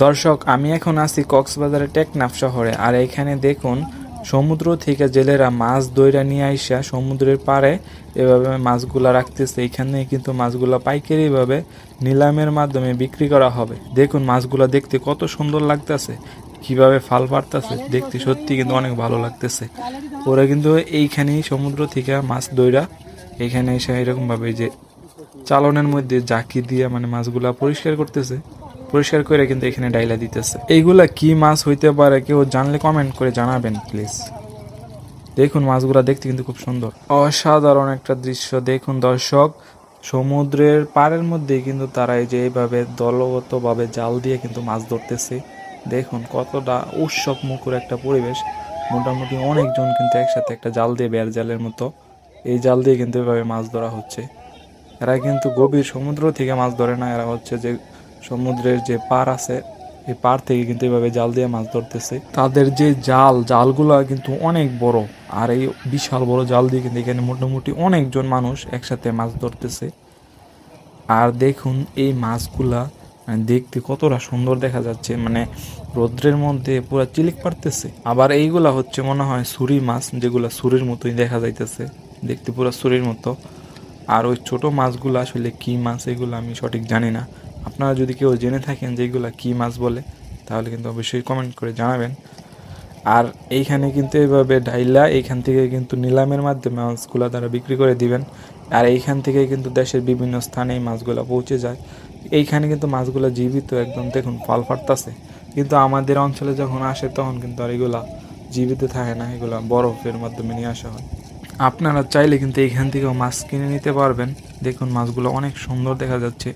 দর্শক, আমি এখন আছি কক্সবাজারের টেকনাফ শহরে। আর এখানে দেখুন, সমুদ্র থেকে জেলেরা মাছ ধইরা নিয়ে আইসা সমুদ্রের পাড়ে এভাবে মাছগুলা রাখতেছে। এখানে কিন্তু মাছগুলা পাইকারি ভাবে নিলামের মাধ্যমে বিক্রি করা হবে। দেখুন মাছগুলা দেখতে কত সুন্দর লাগতেছে, কিভাবে ফাল পারতেছে, দেখতে সত্যি কিন্তু অনেক ভালো লাগতেছে। ওরা কিন্তু এইখানেই সমুদ্র থেকে মাছ ধইরা এখানে এসে এরকম ভাবে যে চালনের মধ্যে জাকি দিয়ে মানে মাছগুলা পরিষ্কার করতেছে, পরিষ্কার করে কিন্তু এখানে ডাইলা দিতেছে। এইগুলা কি মাছ হইতে পারে, কেউ জানলে কমেন্ট করে জানাবেন প্লিজ। দেখুন মাছগুলা দেখতে কিন্তু খুব সুন্দর, অসাধারণ একটা দৃশ্য। দেখুন দর্শক, সমুদ্রের পাড়ের মধ্যে কিন্তু তারা এই যে এইভাবে দলগতভাবে জাল দিয়ে কিন্তু মাছ ধরতেছে। দেখুন কতটা উৎসব মুখর একটা পরিবেশ। মোটামুটি অনেকজন কিন্তু একসাথে একটা জাল দিয়ে, বেড় জালের মতো এই জাল দিয়ে কিন্তু এভাবে মাছ ধরা হচ্ছে। এরা কিন্তু গভীর সমুদ্র থেকে মাছ ধরে না, এরা হচ্ছে যে সমুদ্রের যে পাড় আছে এই পাড় থেকে কিন্তু এভাবে জাল দিয়ে মাছ ধরতেছে। তাদের যে জালগুলো কিন্তু অনেক বড়। আর এই বিশাল বড় জাল দিয়ে কিন্তু এখানে মোটামুটি অনেকজন মানুষ একসাথে মাছ ধরতেছে। আর দেখুন এই মাছগুলা দেখতে কতটা সুন্দর দেখা যাচ্ছে, মানে রৌদ্রের মধ্যে পুরো চিলিক পারতেছে। আবার এইগুলা হচ্ছে মনে হয় ছুরি মাছ, যেগুলা ছুরির মতোই দেখা যাইতেছে, দেখতে পুরো ছুরির মতো। আর ওই ছোট মাছগুলো আসলে কি মাছ এগুলো আমি সঠিক জানি না। আপনারা যদি কেউ জেনে থাকেন যে এগুলো কি মাছ বলে, তাহলে কিন্তু অবশ্যই কমেন্ট করে জানাবেন। আর এইখানে কিন্তু এইভাবে ডাইলা এইখান থেকে কিন্তু নিলামের মাধ্যমে মাছগুলো তারা বিক্রি করে দিবেন। আর এইখান থেকে কিন্তু দেশের বিভিন্ন স্থানে এই মাছগুলো পৌঁছে যায়। এইখানে কিন্তু মাছগুলো জীবিত একদম, দেখুন ফল ফাটতাছে। কিন্তু আমাদের অঞ্চলে যখন আসে তখন কিন্তু আর এগুলা জীবিত থাকে না, এগুলা বরফের মাধ্যমে নিয়ে আসা হয়। আপনারা চাইলে কিন্তু এইখান থেকেও মাছ কিনে নিতে পারবেন। দেখুন মাছগুলো অনেক সুন্দর দেখা যাচ্ছে।